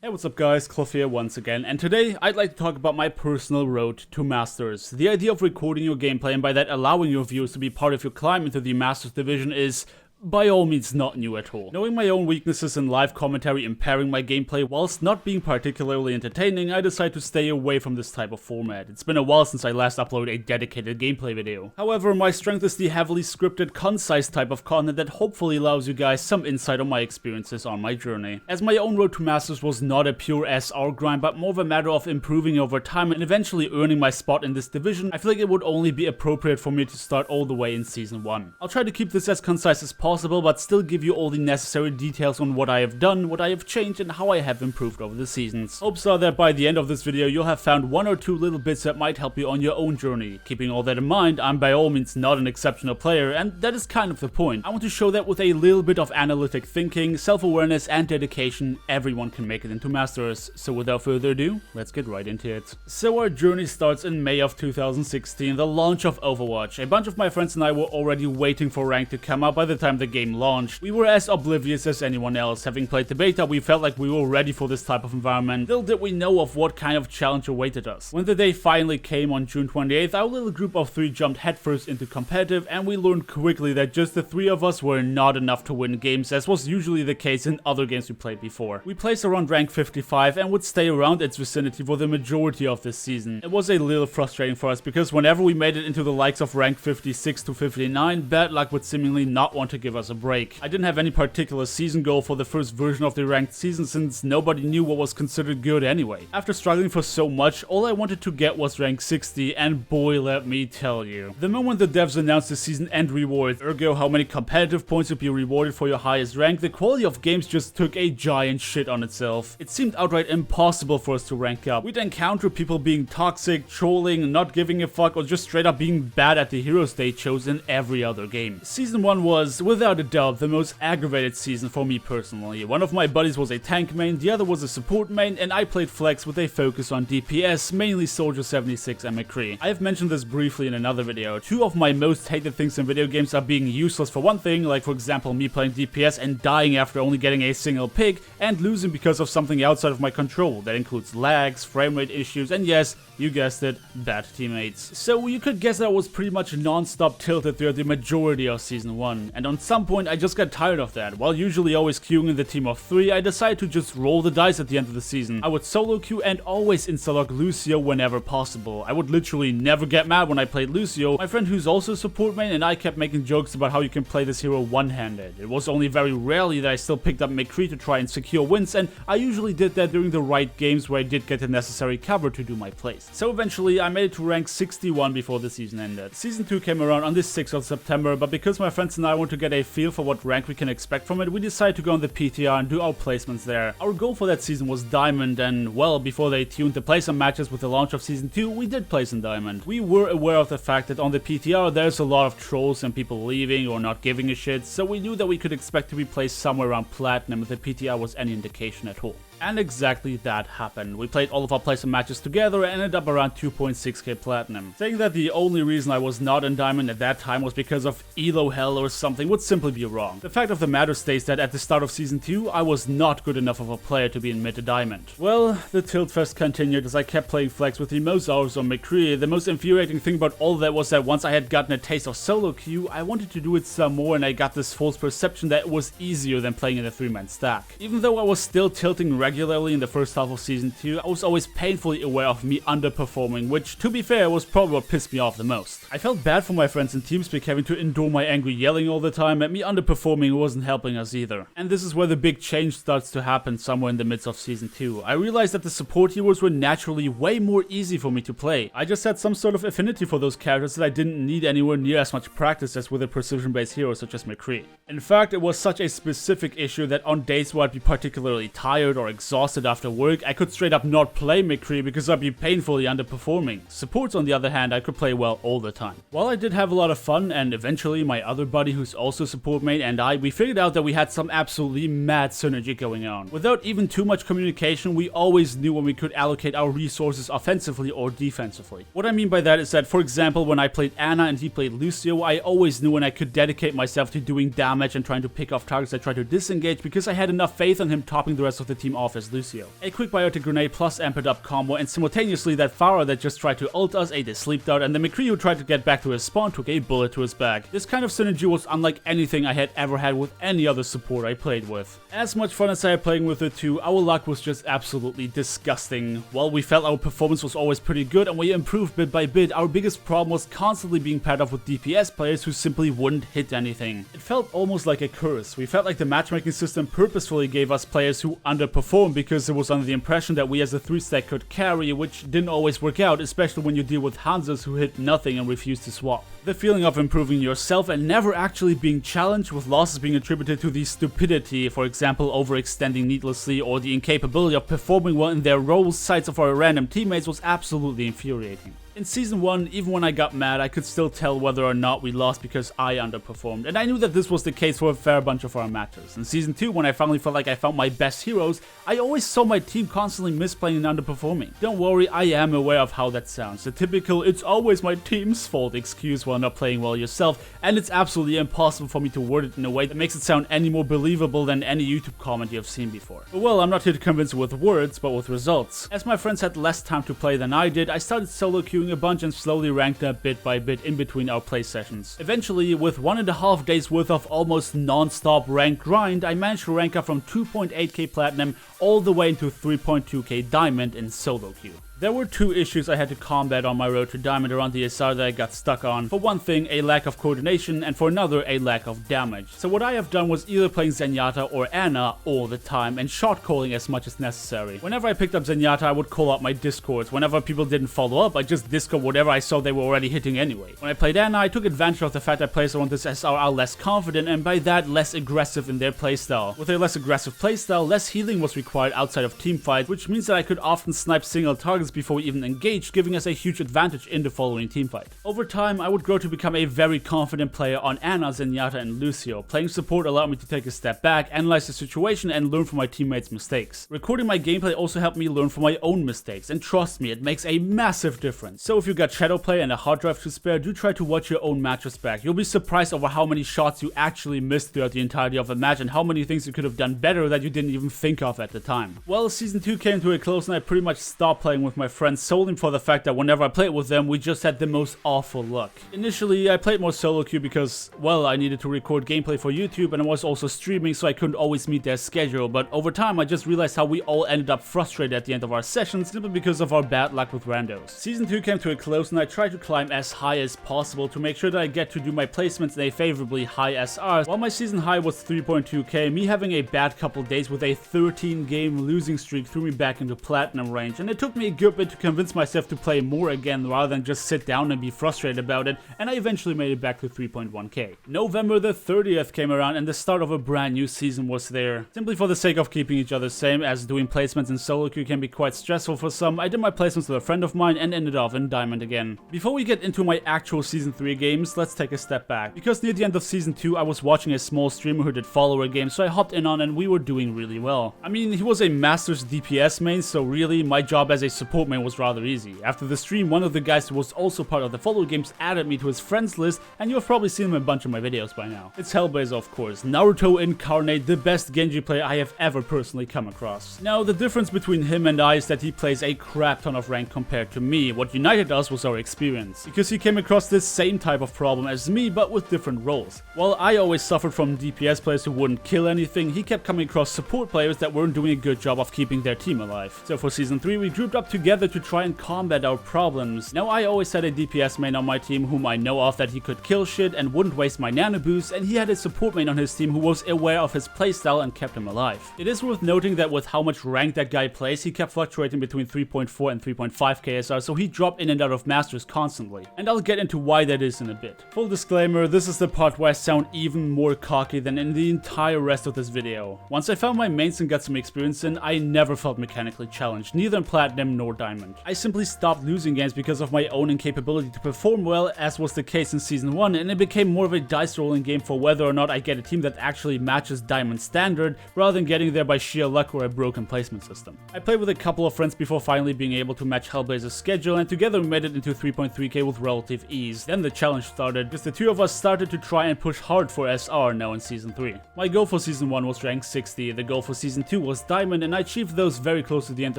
Hey, what's up guys, Cliff here once again, and today I'd like to talk about my personal road to Masters. The idea of recording your gameplay and by that allowing your viewers to be part of your climb into the Masters division is by all means not new at all. Knowing my own weaknesses in live commentary impairing my gameplay whilst not being particularly entertaining, I decided to stay away from this type of format. It's been a while since I last uploaded a dedicated gameplay video. However, my strength is the heavily scripted, concise type of content that hopefully allows you guys some insight on my experiences on my journey. As my own road to Masters was not a pure SR grind, but more of a matter of improving over time and eventually earning my spot in this division, I feel like it would only be appropriate for me to start all the way in Season 1. I'll try to keep this as concise as possible, but still give you all the necessary details on what I have done, what I have changed, and how I have improved over the seasons. Hopes are that by the end of this video you'll have found one or two little bits that might help you on your own journey. Keeping all that in mind, I'm by all means not an exceptional player, and that is kind of the point. I want to show that with a little bit of analytic thinking, self-awareness, and dedication, everyone can make it into Masters. So without further ado, let's get right into it. So our journey starts in May of 2016, the launch of Overwatch. A bunch of my friends and I were already waiting for rank to come out by the time the game launched. We were as oblivious as anyone else. Having played the beta, we felt like we were ready for this type of environment. Little did we know of what kind of challenge awaited us. When the day finally came on June 28th, our little group of 3 jumped headfirst into competitive, and we learned quickly that just the 3 of us were not enough to win games, as was usually the case in other games we played before. We placed around rank 55 and would stay around its vicinity for the majority of this season. It was a little frustrating for us because whenever we made it into the likes of rank 56 to 59, bad luck would seemingly not want to give us a break. I didn't have any particular season goal for the first version of the ranked season since nobody knew what was considered good anyway. After struggling for so much, all I wanted to get was rank 60, and boy, let me tell you. The moment the devs announced the season end rewards, ergo how many competitive points would be rewarded for your highest rank, the quality of games just took a giant shit on itself. It seemed outright impossible for us to rank up. We'd encounter people being toxic, trolling, not giving a fuck, or just straight up being bad at the heroes they chose in every other game. Season 1 was, without a doubt, the most aggravated season for me personally. One of my buddies was a tank main, the other was a support main, and I played flex with a focus on DPS, mainly Soldier 76 and McCree. I have mentioned this briefly in another video. 2 of my most hated things in video games are being useless for one thing, like for example me playing DPS and dying after only getting a single pick, and losing because of something outside of my control. That includes lags, frame rate issues, and yes, you guessed it, bad teammates. So you could guess that I was pretty much non-stop tilted throughout the majority of Season 1, and on some point I just got tired of that. While usually always queuing in the team of 3, I decided to just roll the dice at the end of the season. I would solo queue and always insta-log Lucio whenever possible. I would literally never get mad when I played Lucio. My friend who's also a support main and I kept making jokes about how you can play this hero one-handed. It was only very rarely that I still picked up McCree to try and secure wins, and I usually did that during the right games where I did get the necessary cover to do my plays. So eventually I made it to rank 61 before the season ended. Season 2 came around on the 6th of September, but because my friends and I want to get a feel for what rank we can expect from it, we decided to go on the PTR and do our placements there. Our goal for that season was Diamond, and well, before they tuned to play some matches with the launch of Season 2, we did place in Diamond. We were aware of the fact that on the PTR there's a lot of trolls and people leaving or not giving a shit, so we knew that we could expect to be placed somewhere around Platinum if the PTR was any indication at all. And exactly that happened. We played all of our placement matches together and ended up around 2.6k Platinum. Saying that the only reason I was not in Diamond at that time was because of elo hell or something would simply be wrong. The fact of the matter states that at the start of Season 2, I was not good enough of a player to be in mid to Diamond. Well, the tilt fest continued as I kept playing flex with the most hours on McCree. The most infuriating thing about all of that was that once I had gotten a taste of solo queue, I wanted to do it some more, and I got this false perception that it was easier than playing in a 3-man stack. Even though I was still tilting regularly in the first half of Season 2, I was always painfully aware of me underperforming, which, to be fair, was probably what pissed me off the most. I felt bad for my friends in TeamSpeak having to endure my angry yelling all the time, and me underperforming wasn't helping us either. And this is where the big change starts to happen somewhere in the midst of Season 2. I realized that the support heroes were naturally way more easy for me to play. I just had some sort of affinity for those characters that I didn't need anywhere near as much practice as with a precision-based hero such as McCree. In fact, it was such a specific issue that on days where I'd be particularly tired or exhausted after work, I could straight up not play McCree because I'd be painfully purposefully underperforming. Supports, on the other hand, I could play well all the time. While I did have a lot of fun, and eventually my other buddy who's also support mate and we figured out that we had some absolutely mad synergy going on. Without even too much communication, we always knew when we could allocate our resources offensively or defensively. What I mean by that is that, for example, when I played Ana and he played Lucio, I always knew when I could dedicate myself to doing damage and trying to pick off targets that tried to disengage because I had enough faith in him topping the rest of the team off as Lucio. A quick biotic grenade plus amped up combo, and simultaneously that Pharah that just tried to ult us ate a sleep dart, and the McCree who tried to get back to his spawn took a bullet to his back. This kind of synergy was unlike anything I had ever had with any other support I played with. As much fun as I had playing with it too, our luck was just absolutely disgusting. While we felt our performance was always pretty good and we improved bit by bit, our biggest problem was constantly being paired up with DPS players who simply wouldn't hit anything. It felt almost like a curse. We felt like the matchmaking system purposefully gave us players who underperformed because it was under the impression that we as a 3-stack could carry, which didn't always work out, especially when you deal with Hansas who hit nothing and refused to swap. The feeling of improving yourself and never actually being challenged, with losses being attributed to the stupidity, for example overextending needlessly, or the incapability of performing well in their roles, sides of our random teammates, was absolutely infuriating. In Season 1, even when I got mad, I could still tell whether or not we lost because I underperformed, and I knew that this was the case for a fair bunch of our matches. In Season 2, when I finally felt like I found my best heroes, I always saw my team constantly misplaying and underperforming. Don't worry, I am aware of how that sounds. The typical "it's always my team's fault" excuse while not playing well yourself, and it's absolutely impossible for me to word it in a way that makes it sound any more believable than any YouTube comment you have seen before. But well, I'm not here to convince you with words, but with results. As my friends had less time to play than I did, I started solo queuing a bunch and slowly ranked up bit by bit in between our play sessions. Eventually, with 1.5 days worth of almost non-stop ranked grind, I managed to rank up from 2.8k platinum all the way into 3.2k diamond in solo queue. There were two issues I had to combat on my road to Diamond around the SR that I got stuck on. For one thing, a lack of coordination, and for another, a lack of damage. So what I have done was either playing Zenyatta or Ana all the time, and short calling as much as necessary. Whenever I picked up Zenyatta, I would call out my discords. Whenever people didn't follow up, I just discord whatever I saw they were already hitting anyway. When I played Ana, I took advantage of the fact that players around this SR are less confident, and by that, less aggressive in their playstyle. With a less aggressive playstyle, less healing was required outside of teamfights, which means that I could often snipe single targets before we even engaged, giving us a huge advantage in the following teamfight. Over time, I would grow to become a very confident player on Ana, Zenyatta, and Lucio. Playing support allowed me to take a step back, analyze the situation, and learn from my teammates' mistakes. Recording my gameplay also helped me learn from my own mistakes, and trust me, it makes a massive difference. So if you got Shadowplay and a hard drive to spare, do try to watch your own matches back. You'll be surprised over how many shots you actually missed throughout the entirety of a match, and how many things you could have done better that you didn't even think of at the time. Well, Season 2 came to a close and I pretty much stopped playing with my friends solely for the fact that whenever I played with them, we just had the most awful luck. Initially, I played more solo queue because, well, I needed to record gameplay for YouTube and I was also streaming, so I couldn't always meet their schedule, but over time I just realized how we all ended up frustrated at the end of our sessions simply because of our bad luck with randos. Season 2 came to a close and I tried to climb as high as possible to make sure that I get to do my placements in a favorably high SR. While my season high was 3.2k, me having a bad couple days with a 13-game losing streak threw me back into platinum range, and it took me a good bit to convince myself to play more again rather than just sit down and be frustrated about it, and I eventually made it back to 3.1k. November the 30th came around and the start of a brand new season was there. Simply for the sake of keeping each other same, as doing placements in solo queue can be quite stressful for some, I did my placements with a friend of mine and ended off in Diamond again. Before we get into my actual Season 3 games, let's take a step back. Because near the end of Season 2 I was watching a small streamer who did follower games, so I hopped in on and we were doing really well. I mean, he was a Masters DPS main, so really my job as a support main was rather easy. After the stream, one of the guys who was also part of the follow games added me to his friends list, and you have probably seen him in a bunch of my videos by now. It's Hellblazer, of course, Naruto incarnate, the best Genji player I have ever personally come across. Now, the difference between him and I is that he plays a crap ton of rank compared to me. What united us was our experience, because he came across this same type of problem as me, but with different roles. While I always suffered from DPS players who wouldn't kill anything, he kept coming across support players that weren't doing a good job of keeping their team alive. So for Season 3, we grouped up together to try and combat our problems. Now, I always had a DPS main on my team whom I know of that he could kill shit and wouldn't waste my nano boost, and he had a support main on his team who was aware of his playstyle and kept him alive. It is worth noting that with how much rank that guy plays, he kept fluctuating between 3.4 and 3.5 KSR, so he dropped in and out of Masters constantly. And I'll get into why that is in a bit. Full disclaimer, this is the part where I sound even more cocky than in the entire rest of this video. Once I found my mains and got some experience in, I never felt mechanically challenged, neither in Platinum nor lower diamond. I simply stopped losing games because of my own incapability to perform well, as was the case in Season 1, and it became more of a dice rolling game for whether or not I get a team that actually matches diamond standard, rather than getting there by sheer luck or a broken placement system. I played with a couple of friends before finally being able to match Hellblazer's schedule, and together we made it into 3.3k with relative ease. Then the challenge started, because the two of us started to try and push hard for SR now in Season 3. My goal for Season 1 was rank 60, the goal for Season 2 was diamond, and I achieved those very close to the end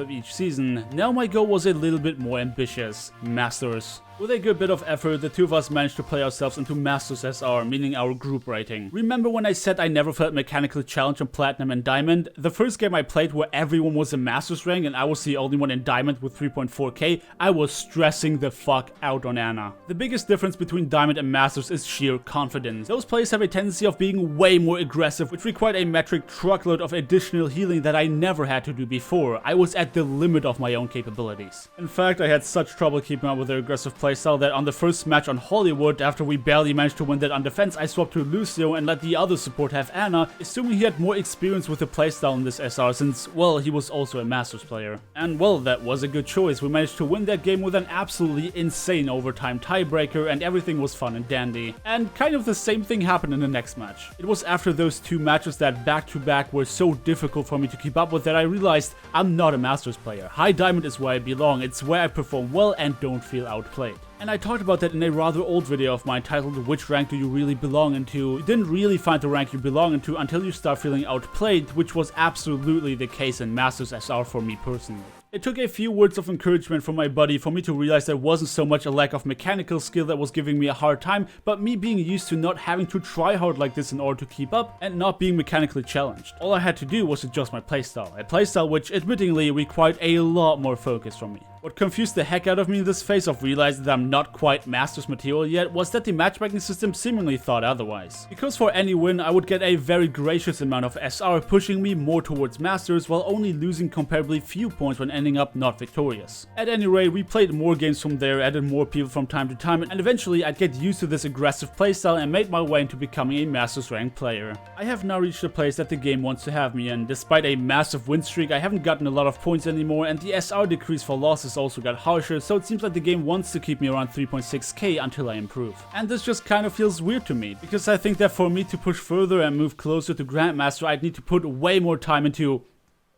of each season. Now my goal was a little bit more ambitious: Masters. With a good bit of effort, the two of us managed to play ourselves into Masters SR, meaning our group rating. Remember when I said I never felt mechanically challenged on Platinum and Diamond? The first game I played where everyone was in Masters rank and I was the only one in Diamond with 3.4k, I was stressing the fuck out on Ana. The biggest difference between Diamond and Masters is sheer confidence. Those players have a tendency of being way more aggressive, which required a metric truckload of additional healing that I never had to do before. I was at the limit of my own capabilities. In fact, I had such trouble keeping up with their aggressive playstyle that on the first match on Hollywood, after we barely managed to win that on defense, I swapped to Lucio and let the other support have Ana, assuming he had more experience with the playstyle in this SR since, well, he was also a Masters player. And well, that was a good choice. We managed to win that game with an absolutely insane overtime tiebreaker and everything was fun and dandy. And kind of the same thing happened in the next match. It was after those two matches that back-to-back were so difficult for me to keep up with that I realized I'm not a Masters player. High Diamond is where I belong, it's where I perform well and don't feel outplayed. And I talked about that in a rather old video of mine titled "Which rank do you really belong into?" You didn't really find the rank you belong into until you start feeling outplayed, which was absolutely the case in Masters SR for me personally. It took a few words of encouragement from my buddy for me to realize there wasn't so much a lack of mechanical skill that was giving me a hard time, but me being used to not having to try hard like this in order to keep up, and not being mechanically challenged. All I had to do was adjust my playstyle, a playstyle which admittingly required a lot more focus from me. What confused the heck out of me in this phase of realizing that I'm not quite Masters material yet was that the matchmaking system seemingly thought otherwise. Because for any win I would get a very gracious amount of SR, pushing me more towards Masters while only losing comparably few points when ending up not victorious. At any rate, we played more games from there, added more people from time to time, and eventually I'd get used to this aggressive playstyle and made my way into becoming a Masters ranked player. I have now reached a place that the game wants to have me in. Despite a massive win streak, I haven't gotten a lot of points anymore, and the SR decrease for losses also got harsher, so it seems like the game wants to keep me around 3.6k until I improve. And this just kind of feels weird to me, because I think that for me to push further and move closer to Grandmaster, I'd need to put way more time into,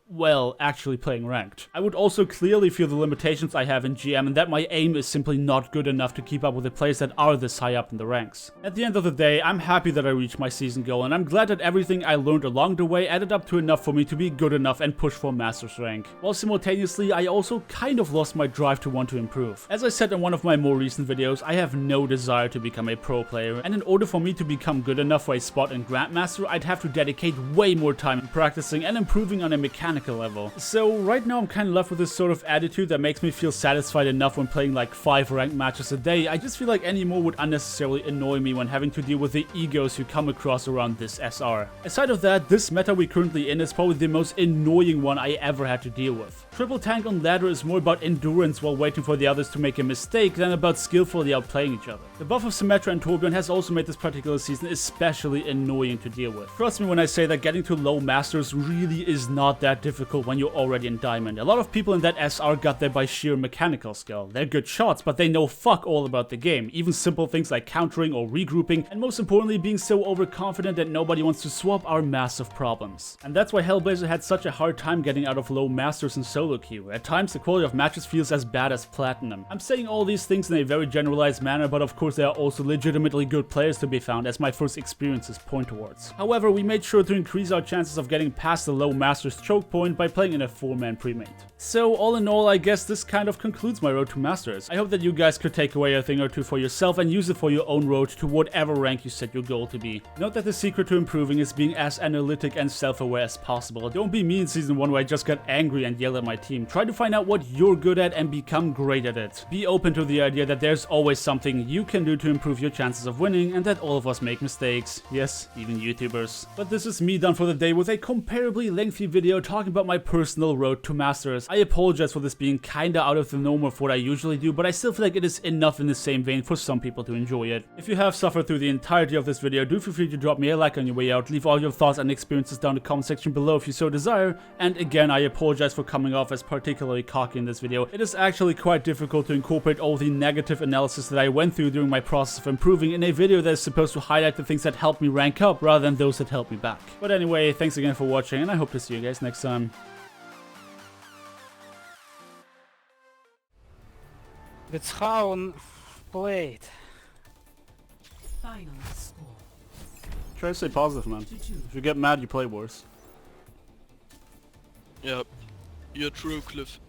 well, actually playing ranked. I would also clearly feel the limitations I have in GM and that my aim is simply not good enough to keep up with the players that are this high up in the ranks. At the end of the day, I'm happy that I reached my season goal, and I'm glad that everything I learned along the way added up to enough for me to be good enough and push for Masters rank. While simultaneously, I also kind of lost my drive to want to improve. As I said in one of my more recent videos, I have no desire to become a pro player, and in order for me to become good enough for a spot in Grandmaster, I'd have to dedicate way more time in practicing and improving on a mechanical level. So right now I'm kind of left with this sort of attitude that makes me feel satisfied enough when playing like 5 ranked matches a day. I just feel like any more would unnecessarily annoy me when having to deal with the egos you come across around this SR. Aside of that, this meta we're currently in is probably the most annoying one I ever had to deal with. Triple tank on ladder is more about endurance while waiting for the others to make a mistake than about skillfully outplaying each other. The buff of Symmetra and Torbjorn has also made this particular season especially annoying to deal with. Trust me when I say that getting to low masters really is not that difficult when you're already in Diamond. A lot of people in that SR got there by sheer mechanical skill. They're good shots, but they know fuck all about the game. Even simple things like countering or regrouping, and most importantly being so overconfident that nobody wants to swap, are massive problems. And that's why Hellblazer had such a hard time getting out of low masters in solo queue. At times the quality of matches feels as bad as Platinum. I'm saying all these things in a very generalized manner, but of course there are also legitimately good players to be found, as my first experiences point towards. However, we made sure to increase our chances of getting past the low masters choke point by playing in a 4-man pre-mate. So all in all, I guess this kind of concludes my road to Masters. I hope that you guys could take away a thing or two for yourself and use it for your own road to whatever rank you set your goal to be. Note that the secret to improving is being as analytic and self-aware as possible. Don't be me in Season 1 where I just got angry and yelled at my team. Try to find out what you're good at and become great at it. Be open to the idea that there's always something you can do to improve your chances of winning, and that all of us make mistakes. Yes, even YouTubers. But this is me done for the day with a comparably lengthy video talking about my personal road to Masters. I apologize for this being kinda out of the norm of what I usually do, but I still feel like it is enough in the same vein for some people to enjoy it. If you have suffered through the entirety of this video, do feel free to drop me a like on your way out, leave all your thoughts and experiences down in the comment section below if you so desire, and again, I apologize for coming off as particularly cocky in this video. It is actually quite difficult to incorporate all the negative analysis that I went through during my process of improving in a video that is supposed to highlight the things that helped me rank up rather than those that held me back. But anyway, thanks again for watching, and I hope to see you guys next time. That's how played. Final score. Try to stay positive, man. If you get mad, you play worse. Yep. You're true, Cliff.